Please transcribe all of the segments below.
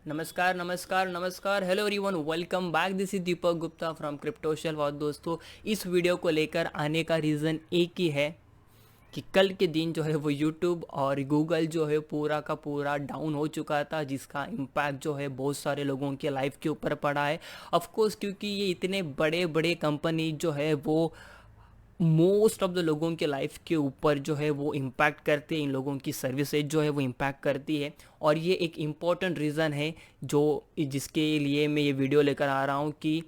नमस्कार नमस्कार नमस्कार hello everyone, welcome back. This is Deepak Gupta from क्रिप्टोशल। और दोस्तों, इस वीडियो को लेकर आने का रीज़न एक ही है कि कल के दिन जो है वो यूट्यूब और गूगल जो है पूरा का पूरा डाउन हो चुका था, जिसका इम्पैक्ट जो है बहुत सारे लोगों के लाइफ के ऊपर पड़ा है। ऑफ कोर्स, क्योंकि ये इतने बड़े बड़े कंपनी जो है वो मोस्ट ऑफ द लोगों के लाइफ के ऊपर जो है वो इम्पैक्ट करते हैं, इन लोगों की सर्विसेज जो है वो इम्पैक्ट करती है। और ये एक इम्पॉर्टेंट रीज़न है जो जिसके लिए मैं ये वीडियो लेकर आ रहा हूँ कि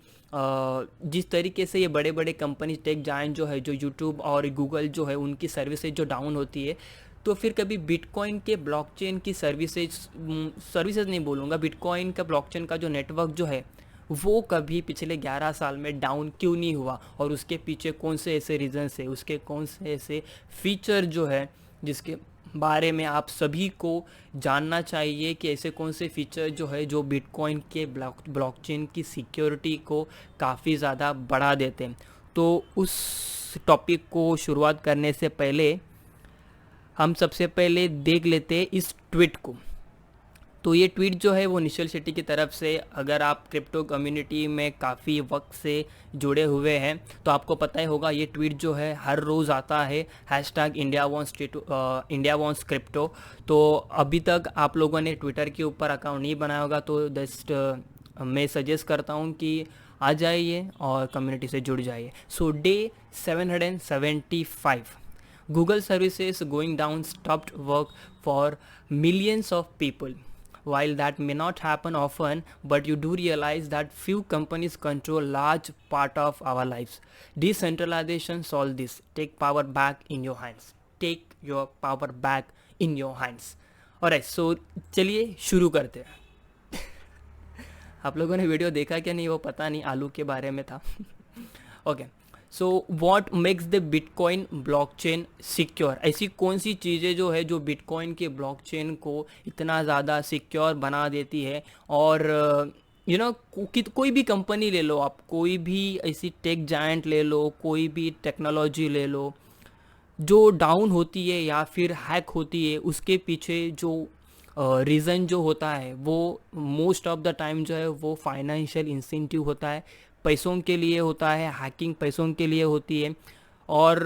जिस तरीके से ये बड़े बड़े कंपनी टेक जायंट जो है, जो यूट्यूब और गूगल जो है, उनकी सर्विसेज जो डाउन होती है, तो फिर कभी बिटकॉइन के ब्लॉकचेन की सर्विसेज नहीं बोलूँगा, बिटकॉइन का ब्लॉकचेन का जो नेटवर्क जो है वो कभी पिछले 11 साल में डाउन क्यों नहीं हुआ, और उसके पीछे कौन से ऐसे रीज़न्स है, उसके कौन से ऐसे फीचर जो है जिसके बारे में आप सभी को जानना चाहिए कि ऐसे कौन से फीचर जो है जो बिटकॉइन के ब्लॉकचेन की सिक्योरिटी को काफ़ी ज़्यादा बढ़ा देते हैं। तो उस टॉपिक को शुरुआत करने से पहले हम सबसे पहले देख लेते हैं इस ट्वीट को। तो ये ट्वीट जो है वो निश्चल शेट्टी की तरफ से, अगर आप क्रिप्टो कम्युनिटी में काफ़ी वक्त से जुड़े हुए हैं तो आपको पता ही होगा, ये ट्वीट जो है हर रोज़ आता है, हैशटैग इंडिया वॉन्ट्स क्रिप्टो। तो अभी तक आप लोगों ने ट्विटर के ऊपर अकाउंट नहीं बनाया होगा तो जस्ट मैं सजेस्ट करता हूँ कि आ जाइए और कम्युनिटी से जुड़ जाइए। सो day 775, Google services going down stopped work for millions of people. While that may not happen often, but you do realize that few companies control large part of our lives. Decentralization solve this. Take power back in your hands. Take your power back in your hands. Alright, so चलिए शुरू करते हैं। आप लोगों ने video देखा क्या नहीं वो पता नहीं, आलू के बारे में था। Okay, so what makes the Bitcoin blockchain secure. ऐसी कौन सी चीज़ें जो है जो बिटकॉइन के ब्लॉकचेन को इतना ज़्यादा सिक्योर बना देती है। और कोई भी कंपनी ले लो आप, कोई भी ऐसी टेक जायंट ले लो, कोई भी टेक्नोलॉजी ले लो, जो डाउन होती है या फिर हैक होती है, उसके पीछे जो रीज़न जो होता है वो मोस्ट ऑफ द टाइम जो है वो फाइनेंशियल इंसेंटिव होता है, पैसों के लिए होता है, हैकिंग पैसों के लिए होती है। और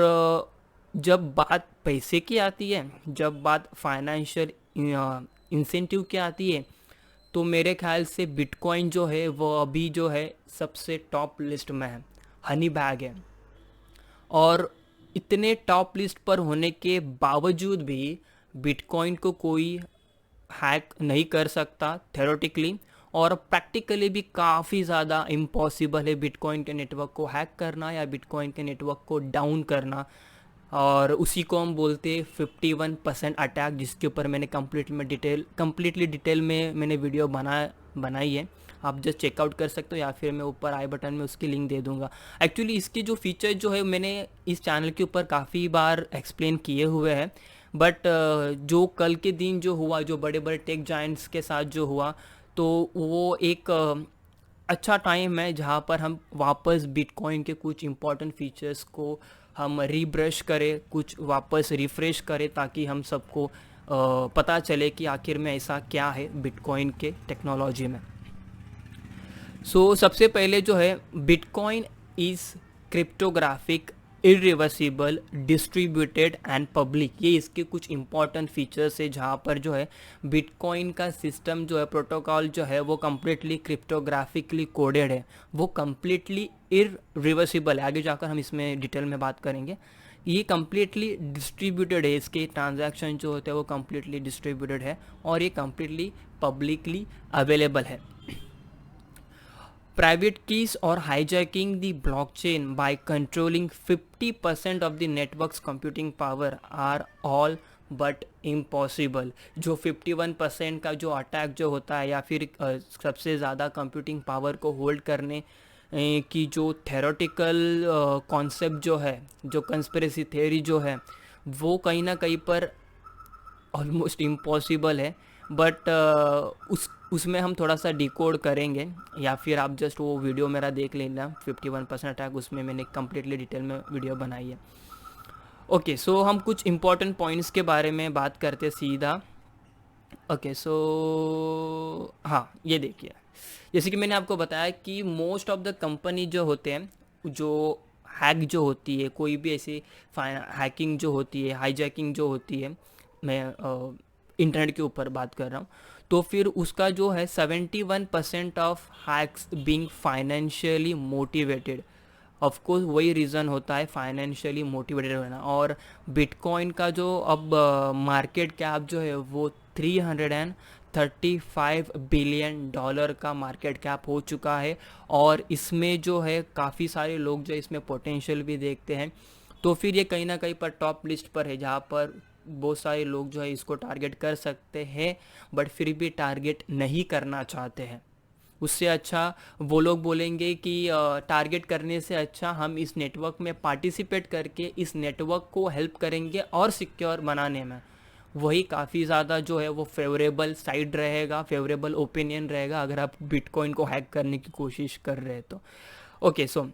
जब बात पैसे की आती है, जब बात फाइनेंशियल इंसेंटिव की आती है, तो मेरे ख्याल से बिटकॉइन जो है वो अभी जो है सबसे टॉप लिस्ट में है, हनी बैग है। और इतने टॉप लिस्ट पर होने के बावजूद भी बिटकॉइन को कोई हैक नहीं कर सकता थ्योरेटिकली, और प्रैक्टिकली भी काफ़ी ज़्यादा इम्पॉसिबल है बिटकॉइन के नेटवर्क को हैक करना या बिटकॉइन के नेटवर्क को डाउन करना। और उसी को हम बोलते हैं 51% अटैक, जिसके ऊपर मैंने कम्प्लीटली डिटेल में मैंने वीडियो बनाई है। आप जस्ट चेकआउट कर सकते हो या फिर मैं ऊपर आई बटन में उसकी लिंक दे दूंगा। एक्चुअली इसके जो फीचर जो है मैंने इस चैनल के ऊपर काफ़ी बार एक्सप्लेन किए हुए हैं, बट जो कल के दिन जो हुआ, जो बड़े बड़े टेक जायंट्स के साथ जो हुआ, तो वो एक अच्छा टाइम है जहाँ पर हम वापस बिटकॉइन के कुछ इम्पॉर्टेंट फीचर्स को हम रीब्रश करें, कुछ वापस रिफ़्रेश करें, ताकि हम सबको पता चले कि आखिर में ऐसा क्या है बिटकॉइन के टेक्नोलॉजी में। सो सबसे पहले जो है, bitcoin is cryptographic, irreversible, distributed and public. ये इसके कुछ इंपॉर्टेंट फीचर्स है जहाँ पर जो है बिटकॉइन का सिस्टम जो है, प्रोटोकॉल जो है वो कम्प्लीटली क्रिप्टोग्राफिकली कोडेड है, वो कम्प्लीटली इरिवर्सिबल है। आगे जाकर हम इसमें डिटेल में बात करेंगे। ये कम्प्लीटली डिस्ट्रीब्यूटेड है, इसके ट्रांजैक्शन जो होते हैं वो कम्प्लीटली डिस्ट्रीब्यूटेड है, और ये कम्प्लीटली पब्लिकली अवेलेबल है। Private keys or hijacking the blockchain by controlling 50% of the network's computing power are all but impossible। जो 51% का जो अटैक जो होता है, या फिर सबसे ज़्यादा कंप्यूटिंग पावर को होल्ड करने की जो थेरोटिकल कॉन्सेप्ट जो है, जो कंस्पिरेसी थ्योरी जो है, वो कहीं ना कहीं पर ऑलमोस्ट इम्पॉसिबल है। बट उसमें हम थोड़ा सा डिकोड करेंगे, या फिर आप जस्ट वो वीडियो मेरा देख लेना, 51% अटैक, उसमें मैंने कम्प्लीटली डिटेल में वीडियो बनाई है। ओके, सो हम कुछ इंपॉर्टेंट पॉइंट्स के बारे में बात करते सीधा। ओके, सो हाँ, ये देखिए, जैसे कि मैंने आपको बताया कि मोस्ट ऑफ द कंपनी जो होते हैं, जो हैक जो होती है, कोई भी ऐसी हैकिंग जो होती है, हाईजैकिंग जो होती है, मैं इंटरनेट के ऊपर बात कर रहा हूँ, तो फिर उसका जो है 71% of hacks being financially motivated. Of course वही रीज़न होता है फाइनेंशियली मोटिवेटेड होना। और बिटकॉइन का जो अब मार्केट कैप जो है वो 335 बिलियन डॉलर का मार्केट कैप हो चुका है। और इसमें जो है काफ़ी सारे लोग जो इसमें पोटेंशियल भी देखते हैं, तो फिर ये कहीं ना कहीं पर टॉप लिस्ट पर है, जहाँ पर बहुत सारे लोग जो है इसको टारगेट कर सकते हैं, बट फिर भी टारगेट नहीं करना चाहते हैं। उससे अच्छा वो लोग बोलेंगे कि टारगेट करने से अच्छा हम इस नेटवर्क में पार्टिसिपेट करके इस नेटवर्क को हेल्प करेंगे और सिक्योर बनाने में। वही काफ़ी ज़्यादा जो है वो फेवरेबल साइड रहेगा, फेवरेबल ओपिनियन रहेगा, अगर आप बिटकॉइन को हैक करने की कोशिश कर रहे हैं तो। Okay, so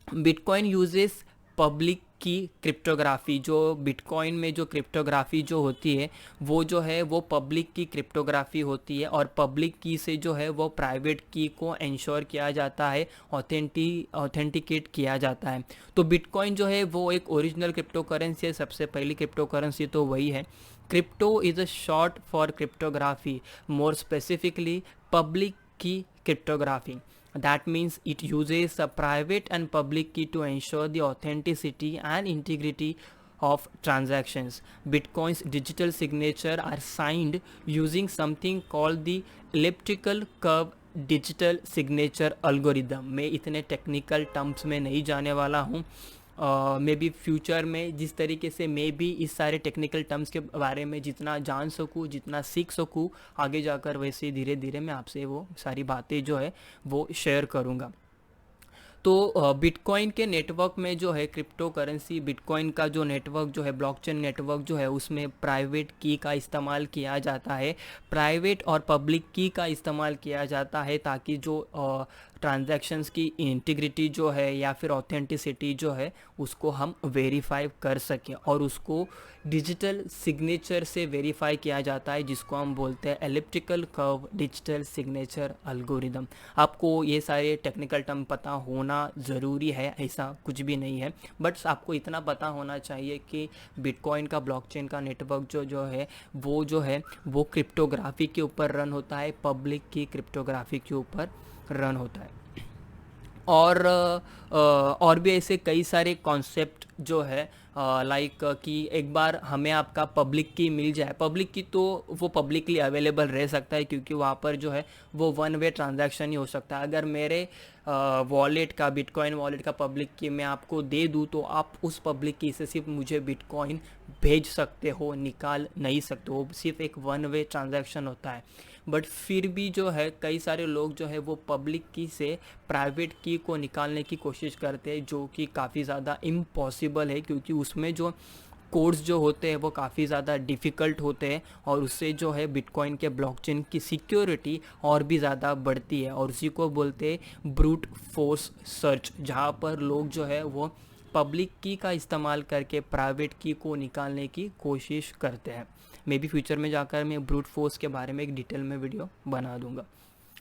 bitcoin uses public key cryptography. जो बिटकॉइन में जो क्रिप्टोग्राफी जो होती है वो जो है वो पब्लिक की क्रिप्टोग्राफी होती है, और पब्लिक की से जो है वो प्राइवेट की को इंश्योर किया जाता है, ऑथेंटिकेट किया जाता है। तो बिटकॉइन जो है वो एक ओरिजिनल क्रिप्टो करेंसी है, सबसे पहली क्रिप्टो करेंसी तो वही है। Crypto is a short for cryptography, more specifically public key cryptography. That means it uses a private and public key to ensure the authenticity and integrity of transactions. Bitcoin's digital signature are signed using something called the elliptical curve digital signature algorithm. मैं इतने technical terms में नहीं जाने वाला हूँ, may be future में जिस तरीके से मैं भी इस सारे टेक्निकल टर्म्स के बारे में जितना जान सकूँ, जितना सीख सकूँ आगे जाकर, वैसे धीरे धीरे मैं आपसे वो सारी बातें जो है वो शेयर करूँगा। तो बिटकॉइन के नेटवर्क में जो है क्रिप्टो करेंसी, बिटकॉइन का जो नेटवर्क जो है ब्लॉकचेन नेटवर्क जो है उसमें प्राइवेट की का इस्तेमाल किया जाता है, प्राइवेट और पब्लिक की का इस्तेमाल किया जाता है, ताकि जो ट्रांजैक्शंस की इंटीग्रिटी जो है या फिर ऑथेंटिसिटी जो है उसको हम वेरीफाई कर सकें, और उसको डिजिटल सिग्नेचर से वेरीफाई किया जाता है, जिसको हम बोलते हैं elliptical curve digital signature algorithm. आपको ये सारे टेक्निकल टर्म पता होना ज़रूरी है, ऐसा कुछ भी नहीं है, बट आपको इतना पता होना चाहिए कि बिटकॉइन का ब्लॉकचेन का नेटवर्क जो है वो क्रिप्टोग्राफी के ऊपर रन होता है, पब्लिक की क्रिप्टोग्राफी के ऊपर रन होता है। और भी ऐसे कई सारे कॉन्सेप्ट जो है, लाइक कि एक बार हमें आपका पब्लिक की मिल जाए, पब्लिक की तो वो पब्लिकली अवेलेबल रह सकता है, क्योंकि वहाँ पर जो है वो वन वे ट्रांजैक्शन ही हो सकता है। अगर मेरे वॉलेट का, बिटकॉइन वॉलेट का पब्लिक की मैं आपको दे दूँ, तो आप उस पब्लिक की से सिर्फ मुझे बिटकॉइन भेज सकते हो, निकाल नहीं सकते हो, सिर्फ एक वन वे ट्रांजैक्शन होता है। बट फिर भी जो है कई सारे लोग जो है वो पब्लिक की से प्राइवेट की को निकालने की कोशिश करते हैं, जो कि काफ़ी ज़्यादा इम्पॉसिबल है, क्योंकि उसमें जो कोड्स जो होते हैं वो काफ़ी ज़्यादा डिफ़िकल्ट होते हैं, और उससे जो है बिटकॉइन के ब्लॉकचेन की सिक्योरिटी और भी ज़्यादा बढ़ती है, और उसी को बोलते हैं ब्रूट फोर्स सर्च, जहाँ पर लोग जो है वो पब्लिक की का इस्तेमाल करके प्राइवेट की को निकालने की कोशिश करते हैं। मे बी फ्यूचर में जाकर मैं ब्रूट फोर्स के बारे में एक डिटेल में वीडियो बना दूंगा।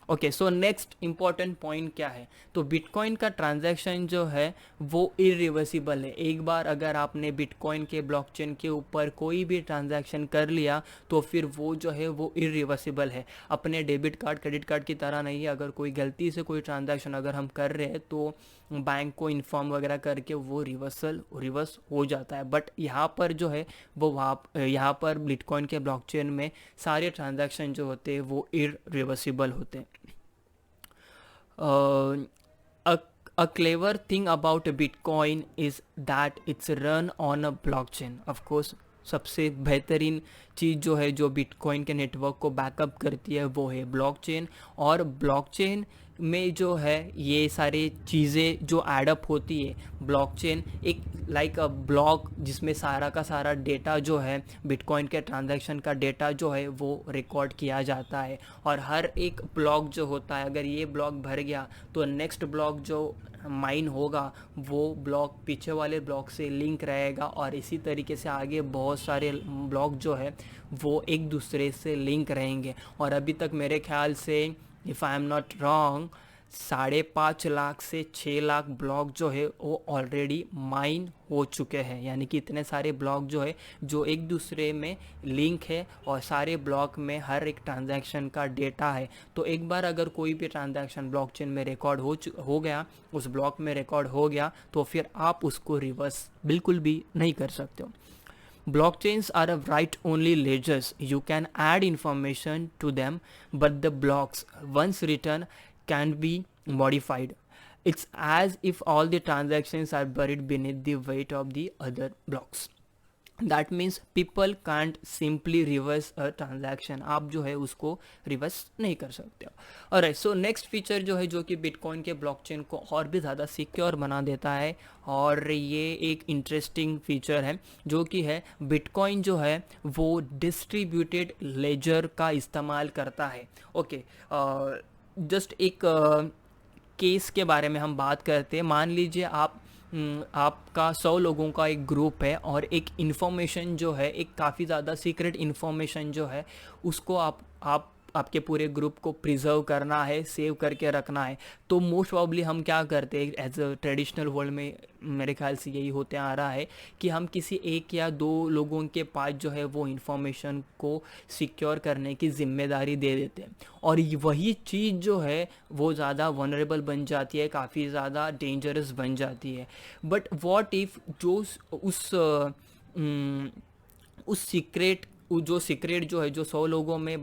Okay, so next important point क्या है, तो बिटकॉइन का ट्रांजैक्शन जो है वो इरिवर्सिबल है। एक बार अगर आपने बिटकॉइन के ब्लॉकचेन के ऊपर कोई भी ट्रांजैक्शन कर लिया तो फिर वो जो है वो इरिवर्सिबल है, अपने डेबिट कार्ड क्रेडिट कार्ड की तरह नहीं है। अगर कोई गलती से कोई ट्रांजैक्शन अगर हम कर रहे हैं तो बैंक को इन्फॉर्म वगैरह करके वो रिवर्स हो जाता है, बट यहाँ पर जो है वो यहाँ पर बिटकॉइन के ब्लॉकचेन में सारे ट्रांजैक्शन जो होते हैं वो इरिवर्सिबल होते हैं। A clever thing about Bitcoin is that it's run on a blockchain. Of course, सबसे बेहतरीन चीज़ जो है जो बिटकॉइन के नेटवर्क को बैकअप करती है वो है ब्लॉकचेन। और ब्लॉकचेन में जो है ये सारी चीज़ें जो एडअप होती है, ब्लॉकचेन एक लाइक अ ब्लॉक जिसमें सारा का सारा डेटा जो है, बिटकॉइन के ट्रांजैक्शन का डेटा जो है वो रिकॉर्ड किया जाता है। और हर एक ब्लॉक जो होता है, अगर ये ब्लॉक भर गया तो नेक्स्ट ब्लॉक जो माइन होगा वो ब्लॉक पीछे वाले ब्लॉक से लिंक रहेगा, और इसी तरीके से आगे बहुत सारे ब्लॉक जो है वो एक दूसरे से लिंक रहेंगे। और अभी तक मेरे ख्याल से, if I am not wrong, 5.5 lakh से 6 लाख ब्लॉक जो है वो ऑलरेडी माइन हो चुके हैं। यानी कि इतने सारे ब्लॉक जो है जो एक दूसरे में लिंक है, और सारे ब्लॉक में हर एक ट्रांजैक्शन का डेटा है। तो एक बार अगर कोई भी ट्रांजैक्शन ब्लॉकचेन में रिकॉर्ड हो गया, उस ब्लॉक में रिकॉर्ड हो गया, तो फिर आप उसको रिवर्स बिल्कुल भी नहीं कर सकते हो। Blockchains are a write-only ledgers. You can add information to them, but the blocks, once written, can be modified. It's as if all the transactions are buried beneath the weight of the other blocks. That means people can't simply reverse a transaction. आप जो है उसको reverse नहीं कर सकते हो। और so next feature जो है, जो कि बिटकॉइन के ब्लॉकचेन को और भी ज़्यादा सिक्योर बना देता है, और ये एक इंटरेस्टिंग फीचर है, जो कि है बिटकॉइन जो है वो डिस्ट्रीब्यूटेड लेजर का इस्तेमाल करता है। ओके, जस्ट एक केस के बारे में हम बात करते हैं। मान लीजिए आपका 100 लोगों का एक ग्रुप है, और एक इन्फॉर्मेशन जो है, एक काफ़ी ज़्यादा सीक्रेट इन्फॉर्मेशन जो है, उसको आपके पूरे ग्रुप को प्रिजर्व करना है, सेव करके रखना है। तो मोस्ट प्रॉब्ली हम क्या करते हैं, एज अ ट्रेडिशनल वर्ल्ड में मेरे ख्याल से यही होते आ रहा है कि हम किसी एक या दो लोगों के पास जो है वो इन्फॉर्मेशन को सिक्योर करने की जिम्मेदारी दे देते हैं, और वही चीज़ जो है वो ज़्यादा वनरेबल बन जाती है, काफ़ी ज़्यादा डेंजरस बन जाती है। बट व्हाट इफ़ जो सीक्रेट जो है, जो 100 लोगों में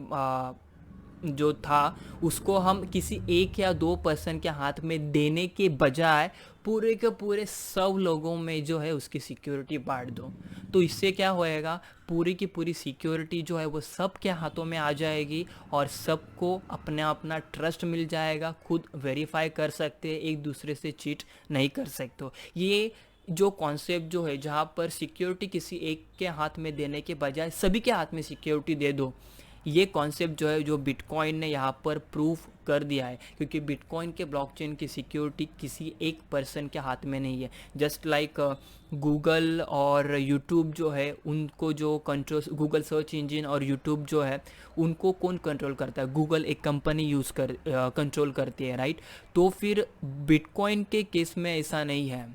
जो था, उसको हम किसी एक या दो पर्सन के हाथ में देने के बजाय पूरे के पूरे 100 लोगों में जो है उसकी सिक्योरिटी बांट दो, तो इससे क्या होएगा, पूरी की पूरी सिक्योरिटी जो है वो सब के हाथों में आ जाएगी, और सबको अपना अपना ट्रस्ट मिल जाएगा, खुद वेरीफाई कर सकते हैं, एक दूसरे से चीट नहीं कर सकते हो। ये जो कॉन्सेप्ट जो है, जहाँ पर सिक्योरिटी किसी एक के हाथ में देने के बजाय सभी के हाथ में सिक्योरिटी दे दो, ये कॉन्सेप्ट जो है, जो बिटकॉइन ने यहाँ पर प्रूफ कर दिया है, क्योंकि बिटकॉइन के ब्लॉकचेन की सिक्योरिटी किसी एक पर्सन के हाथ में नहीं है। जस्ट लाइक गूगल और यूट्यूब जो है, उनको जो कंट्रोल, गूगल सर्च इंजन और यूट्यूब जो है, उनको कौन कंट्रोल करता है? गूगल एक कंपनी कंट्रोल करती है, राइट? तो फिर बिटकॉइन के केस में ऐसा नहीं है।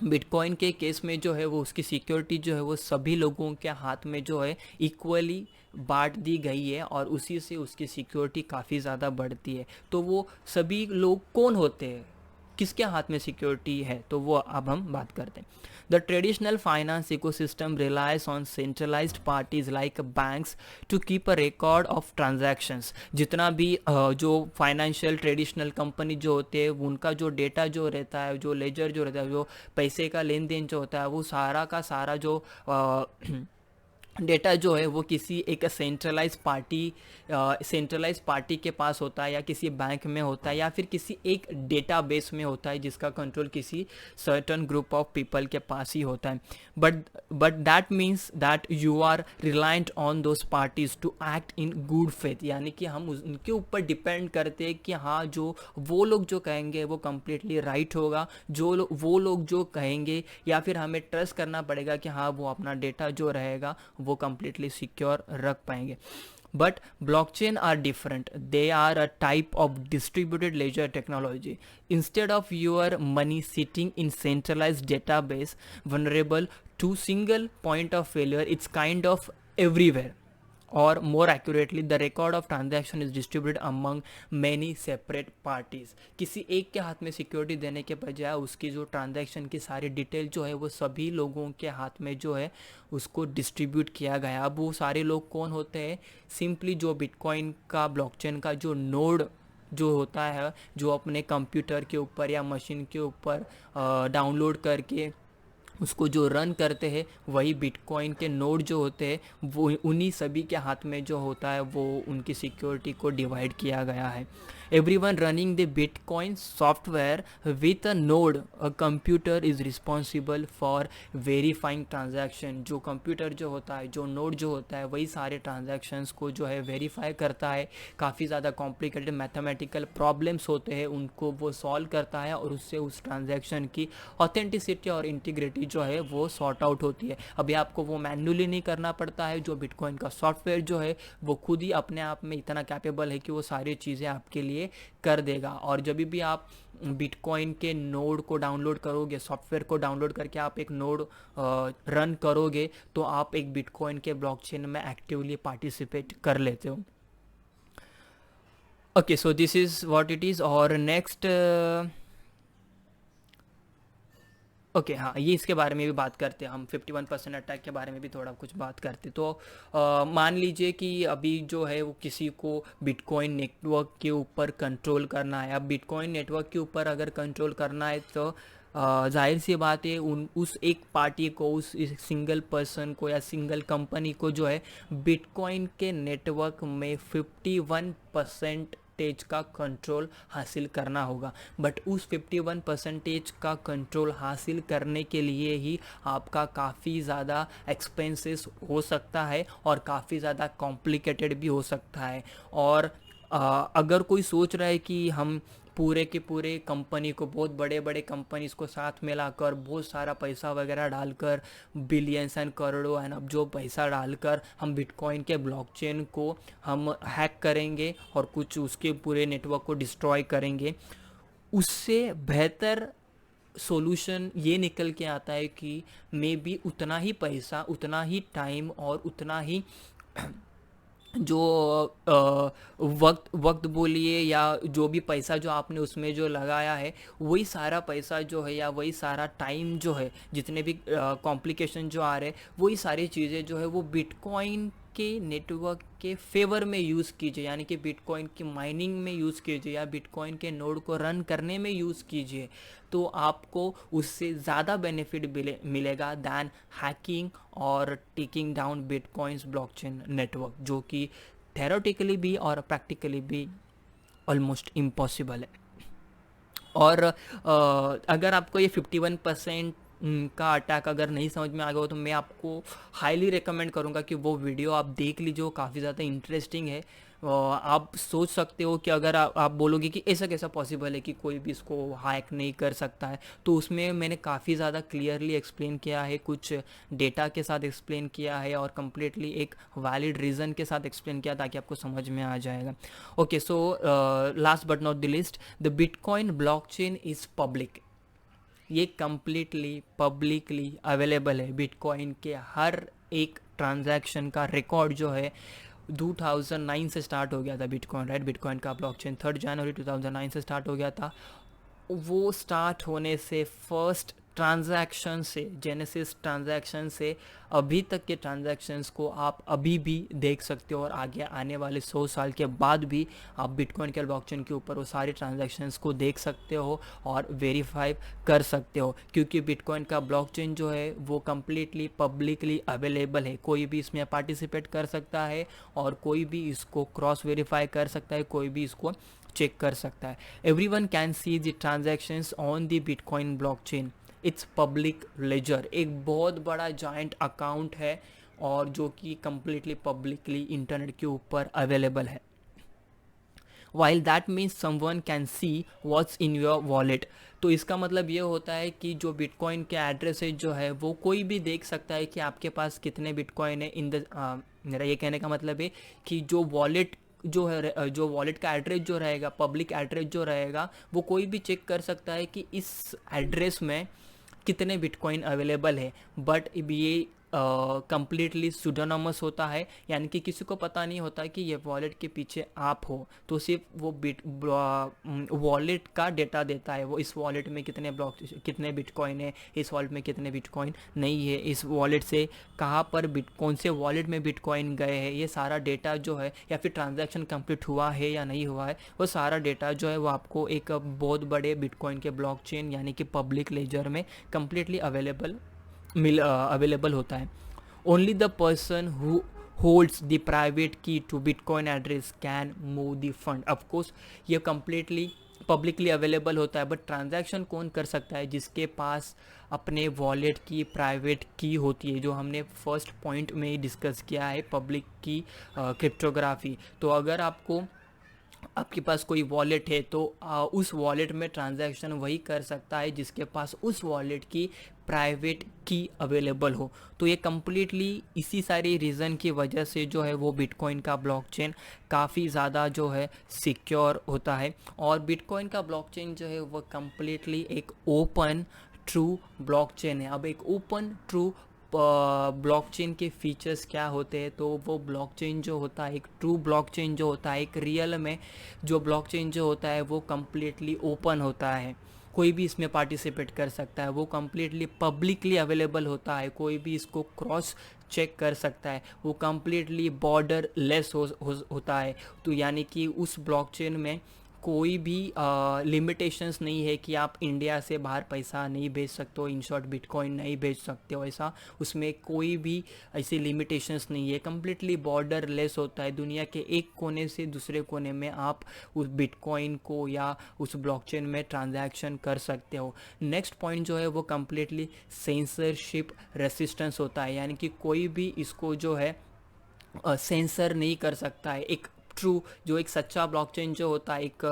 बिटकॉइन के केस में जो है वो उसकी सिक्योरिटी जो है वो सभी लोगों के हाथ में जो है इक्वली बांट दी गई है, और उसी से उसकी सिक्योरिटी काफ़ी ज़्यादा बढ़ती है। तो वो सभी लोग कौन होते हैं, किसके हाथ में सिक्योरिटी है, तो वो अब हम बात करते हैं। The traditional finance ecosystem relies on centralized parties like banks to keep a record of transactions. जितना भी जो फाइनेंशियल ट्रेडिशनल कंपनी जो होते हैं, उनका जो डेटा जो रहता है, जो लेजर जो रहता है, जो पैसे का लेन देन जो होता है, वो सारा का सारा जो डेटा जो है वो किसी एक सेंट्रलाइज पार्टी के पास होता है, या किसी बैंक में होता है, या फिर किसी एक डेटाबेस में होता है, जिसका कंट्रोल किसी सर्टन ग्रुप ऑफ पीपल के पास ही होता है। But that means that you are reliant on those parties to act in good faith. यानी कि हम उनके ऊपर डिपेंड करते हैं कि हाँ, जो वो लोग जो कहेंगे वो कम्प्लीटली राइट होगा, वो लोग जो कहेंगे, या फिर हमें ट्रस्ट करना पड़ेगा कि हाँ, वो अपना डेटा जो रहेगा वो completely सिक्योर रख पाएंगे। But blockchain are different. They are a type of distributed ledger technology. Instead of your money sitting in centralized database vulnerable to single point of failure, it's kind of everywhere. Or more accurately, the record of transaction is distributed among many separate parties. किसी एक के हाथ में security देने के बजाय उसकी जो ट्रांजैक्शन की सारी डिटेल जो है वो सभी लोगों के हाथ में जो है उसको डिस्ट्रीब्यूट किया गया। अब वो सारे लोग कौन होते हैं? सिंपली जो बिटकॉइन का ब्लॉकचेन का जो नोड जो होता है, जो अपने कंप्यूटर के ऊपर या मशीन के ऊपर डाउनलोड करके उसको जो रन करते हैं वही बिटकॉइन के नोड जो होते हैं वो उन्हीं सभी के हाथ में जो होता है, वो उनकी सिक्योरिटी को डिवाइड किया गया है. Everyone running the bitcoin software with a node a computer is responsible for verifying transaction. जो कंप्यूटर जो होता है, जो नोड जो होता है, वही सारे ट्रांजैक्शंस को जो है वेरीफाई करता है. काफ़ी ज़्यादा कॉम्प्लिकेटेड मैथमेटिकल प्रॉब्लम्स होते हैं उनको वो सॉल्व करता है, और उससे उस ट्रांजैक्शन की ऑथेंटिसिटी और इंटीग्रिटी जो है वो सॉर्ट आउट होती है. अभी आपको वो मैन्युअली नहीं करना पड़ता है. जो बिटकॉइन का सॉफ्टवेयर जो है वो खुद ही अपने आप में इतना कैपेबल है कि वो सारी चीज़ें आपके लिए कर देगा. और जब भी आप बिटकॉइन के नोड को डाउनलोड करोगे, सॉफ्टवेयर को डाउनलोड करके आप एक नोड रन करोगे, तो आप एक बिटकॉइन के ब्लॉकचेन में एक्टिवली पार्टिसिपेट कर लेते हो. Okay, so this is what it is. और नेक्स्ट ओके, हाँ, ये इसके बारे में भी बात करते हैं हम. 51% अटैक के बारे में भी थोड़ा कुछ बात करते. तो मान लीजिए कि अभी जो है वो किसी को बिटकॉइन नेटवर्क के ऊपर कंट्रोल करना है. अब बिटकॉइन नेटवर्क के ऊपर अगर कंट्रोल करना है तो जाहिर सी बात है उस एक पार्टी को, उस सिंगल पर्सन को या सिंगल कंपनी को जो है बिटकॉइन के नेटवर्क में 51% का कंट्रोल हासिल करना होगा. बट उस 51% का कंट्रोल हासिल करने के लिए ही आपका काफ़ी ज़्यादा एक्सपेंसेस हो सकता है और काफ़ी ज़्यादा कॉम्प्लिकेटेड भी हो सकता है. और अगर कोई सोच रहा है कि हम पूरे के पूरे कंपनी को, बहुत बड़े बड़े कंपनीज को साथ मिलाकर बहुत सारा पैसा वगैरह डालकर, बिलियंस एंड करोड़ों एंड अब जो पैसा डालकर हम बिटकॉइन के ब्लॉकचेन को हम हैक करेंगे और कुछ उसके पूरे नेटवर्क को डिस्ट्रॉय करेंगे, उससे बेहतर सॉल्यूशन ये निकल के आता है कि मे बी उतना ही पैसा, उतना ही टाइम और उतना ही जो वक्त बोलिए या जो भी पैसा जो आपने उसमें जो लगाया है, वही सारा पैसा जो है या वही सारा टाइम जो है, जितने भी कॉम्प्लिकेशन जो आ रहे हैं, वही सारी चीज़ें जो है वो बिटकॉइन के नेटवर्क के फेवर में यूज़ कीजिए. यानी कि बिटकॉइन की माइनिंग में यूज़ कीजिए या बिटकॉइन के नोड को रन करने में यूज़ कीजिए. तो आपको उससे ज़्यादा बेनिफिट मिलेगा दैन हैकिंग और taking down bitcoins blockchain network, जो कि थेरोटिकली भी और प्रैक्टिकली भी ऑलमोस्ट इम्पॉसिबल है. और अगर आपको ये 51% का अटैक अगर नहीं समझ में आ गया हो, तो मैं आपको हाईली रिकमेंड करूँगा कि वो वीडियो आप देख लीजिए. वो काफ़ी ज़्यादा इंटरेस्टिंग है. आप सोच सकते हो कि अगर आप बोलोगे कि ऐसा कैसा पॉसिबल है कि कोई भी इसको हैक नहीं कर सकता है, तो उसमें मैंने काफ़ी ज़्यादा क्लियरली एक्सप्लेन किया है, कुछ डेटा के साथ एक्सप्लेन किया है और कम्प्लीटली एक वैलिड रीज़न के साथ एक्सप्लेन किया, ताकि आपको समझ में आ जाएगा. Okay, so last but not the list, the Bitcoin blockchain is public. ये कम्प्लीटली पब्लिकली अवेलेबल है. बिटकॉइन के हर एक ट्रांजैक्शन का रिकॉर्ड जो है 2009 से स्टार्ट हो गया था बिटकॉइन, राइट. बिटकॉइन का ब्लॉकचेन 3 जनवरी 2009 से स्टार्ट हो गया था. वो स्टार्ट होने से फर्स्ट ट्रांजैक्शन से, जेनेसिस ट्रांजैक्शन से अभी तक के ट्रांजैक्शंस को आप अभी भी देख सकते हो, और आगे आने वाले 100 साल के बाद भी आप बिटकॉइन के ब्लॉकचेन के ऊपर वो सारे ट्रांजैक्शंस को देख सकते हो और वेरीफाई कर सकते हो, क्योंकि बिटकॉइन का ब्लॉकचेन जो है वो कम्प्लीटली पब्लिकली अवेलेबल है. कोई भी इसमें पार्टिसिपेट कर सकता है और कोई भी इसको क्रॉस वेरीफाई कर सकता है, कोई भी इसको चेक कर सकता है. Everyone can see the transactions on the Bitcoin blockchain. It's public ledger, एक बहुत बड़ा जॉइंट अकाउंट है और जो कि कम्प्लीटली पब्लिकली इंटरनेट के ऊपर अवेलेबल है. While that means someone can see what's in your wallet. तो इसका मतलब ये होता है कि जो बिटकॉइन के एड्रेसेज जो है वो कोई भी देख सकता है कि आपके पास कितने बिटकॉइन है इन द मेरा ये कहने का मतलब है कि जो वॉलेट जो है, जो वॉलेट का एड्रेस जो रहेगा, पब्लिक एड्रेस जो रहेगा, वो कोई भी चेक कर सकता है कि इस एड्रेस में कितने बिटकॉइन अवेलेबल है. बट ये कम्प्लीटली सुडोनोमस होता है, यानी कि किसी को पता नहीं होता कि ये वॉलेट के पीछे आप हो. तो सिर्फ वो वॉलेट का डेटा देता है, वो इस वॉलेट में कितने बिटकॉइन है, इस वॉलेट में कितने बिटकॉइन नहीं है, इस वॉलेट से कहाँ पर कौन से वॉलेट में बिटकॉइन गए हैं, ये सारा डेटा जो है, या फिर ट्रांजैक्शन कंप्लीट हुआ है या नहीं हुआ है, वो सारा डेटा जो है वो आपको एक बहुत बड़े बिटकॉइन के ब्लॉकचेन यानी कि पब्लिक लेजर में कम्प्लीटली अवेलेबल अवेलेबल होता है. Only the person who holds the private key to bitcoin address can move the fund. Of course ये कम्प्लीटली पब्लिकली अवेलेबल होता है, बट ट्रांजैक्शन कौन कर सकता है? जिसके पास अपने वॉलेट की प्राइवेट की होती है, जो हमने फर्स्ट पॉइंट में ही डिस्कस किया है, पब्लिक की क्रिप्टोग्राफी. तो अगर आपके पास कोई वॉलेट है तो उस वॉलेट में ट्रांजैक्शन वही कर सकता है जिसके पास उस वॉलेट की प्राइवेट की अवेलेबल हो. तो ये कम्प्लीटली इसी सारी रीज़न की वजह से जो है वो बिटकॉइन का ब्लॉकचेन काफ़ी ज़्यादा जो है सिक्योर होता है. और बिटकॉइन का ब्लॉकचेन जो है वो कम्प्लीटली एक ओपन ट्रू ब्लॉकचेन है. अब एक ओपन ट्रू ब्लॉकचेन के फीचर्स क्या होते हैं? तो वो ब्लॉकचेन जो होता है, एक ट्रू ब्लॉकचेन जो होता है, एक रियल में जो ब्लॉकचेन जो होता है वो कम्प्लीटली ओपन होता है, कोई भी इसमें पार्टिसिपेट कर सकता है. वो कम्प्लीटली पब्लिकली अवेलेबल होता है, कोई भी इसको क्रॉस चेक कर सकता है. वो कम्प्लीटली बॉर्डर लेस होता है. तो यानी कि उस ब्लॉकचेन में कोई भी लिमिटेशंस नहीं है कि आप इंडिया से बाहर पैसा नहीं भेज सकते हो, इन शॉर्ट बिटकॉइन नहीं भेज सकते हो. ऐसा उसमें कोई भी ऐसी लिमिटेशंस नहीं है. कम्प्लीटली बॉर्डर लेस होता है. दुनिया के एक कोने से दूसरे कोने में आप उस बिटकॉइन को या उस ब्लॉकचेन में ट्रांजैक्शन कर सकते हो. नेक्स्ट पॉइंट जो है वो कम्प्लीटली सेंसरशिप रेसिस्टेंस होता है. यानी कि कोई भी इसको जो है सेंसर नहीं कर सकता है. एक ट्रू जो एक सच्चा ब्लॉकचेन जो होता है, एक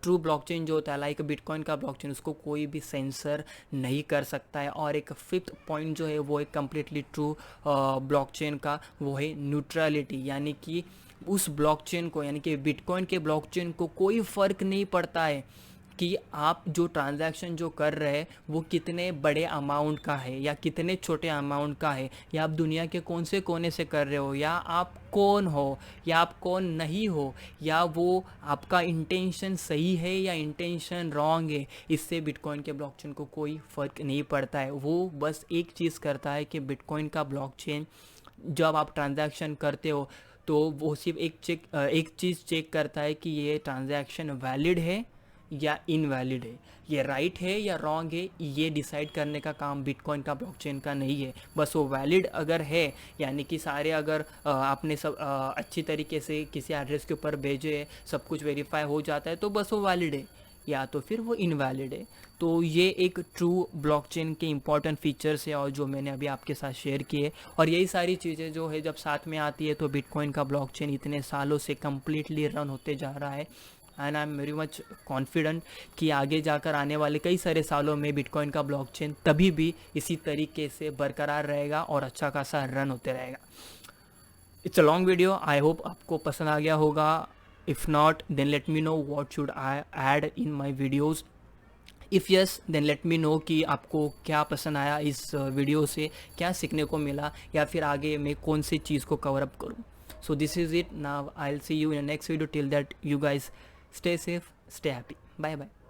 ट्रू ब्लॉकचेन जो होता है लाइक बिटकॉइन का ब्लॉकचेन, उसको कोई भी सेंसर नहीं कर सकता है. और एक फिफ्थ पॉइंट जो है वो एक कम्प्लीटली ट्रू ब्लॉकचेन का वो है न्यूट्रलिटी. यानी कि उस ब्लॉकचेन को, यानी कि बिटकॉइन के ब्लॉकचेन को कोई फ़र्क नहीं पड़ता है कि आप जो ट्रांजैक्शन जो कर रहे हैं वो कितने बड़े अमाउंट का है या कितने छोटे अमाउंट का है, या आप दुनिया के कौन से कोने से कर रहे हो, या आप कौन हो या आप कौन नहीं हो, या वो आपका इंटेंशन सही है या इंटेंशन रॉन्ग है. इससे बिटकॉइन के ब्लॉकचेन को कोई फ़र्क नहीं पड़ता है. वो बस एक चीज़ करता है कि बिटकॉइन का ब्लॉकचेन जब आप ट्रांजैक्शन करते हो तो वो सिर्फ एक चीज़ चेक करता है कि ये ट्रांजैक्शन वैलिड है या इनवैलिड है, ये राइट है या रॉन्ग है. ये डिसाइड करने का काम बिटकॉइन का ब्लॉकचेन का नहीं है. बस वो वैलिड अगर है, यानी कि सारे अगर आपने सब अच्छी तरीके से किसी एड्रेस के ऊपर भेजे, सब कुछ वेरीफाई हो जाता है, तो बस वो वैलिड है, या तो फिर वो इनवैलिड है. तो ये एक ट्रू ब्लॉकचेन के इंपॉर्टेंट फीचर्स है और जो मैंने अभी आपके साथ शेयर किए. और यही सारी चीज़ें जो है जब साथ में आती है तो बिटकॉइन का ब्लॉकचेन इतने सालों से कम्प्लीटली रन होते जा रहा है. And I am very much confident कि आगे जाकर आने वाले कई सारे सालों में बिटकॉइन का ब्लॉकचेन तभी भी इसी तरीके से बरकरार रहेगा और अच्छा खासा रन होते रहेगा. It's a long video, I hope आपको पसंद आ गया होगा. If not then let me know what should I add in my videos. If yes then let me know कि आपको क्या पसंद आया इस वीडियो से, क्या सीखने को मिला, या फिर आगे मैं कौन सी चीज़ को कवर अप करूँ. So this is it. Now I'll see you in the next video. Till that, you guys stay safe, stay happy. Bye bye.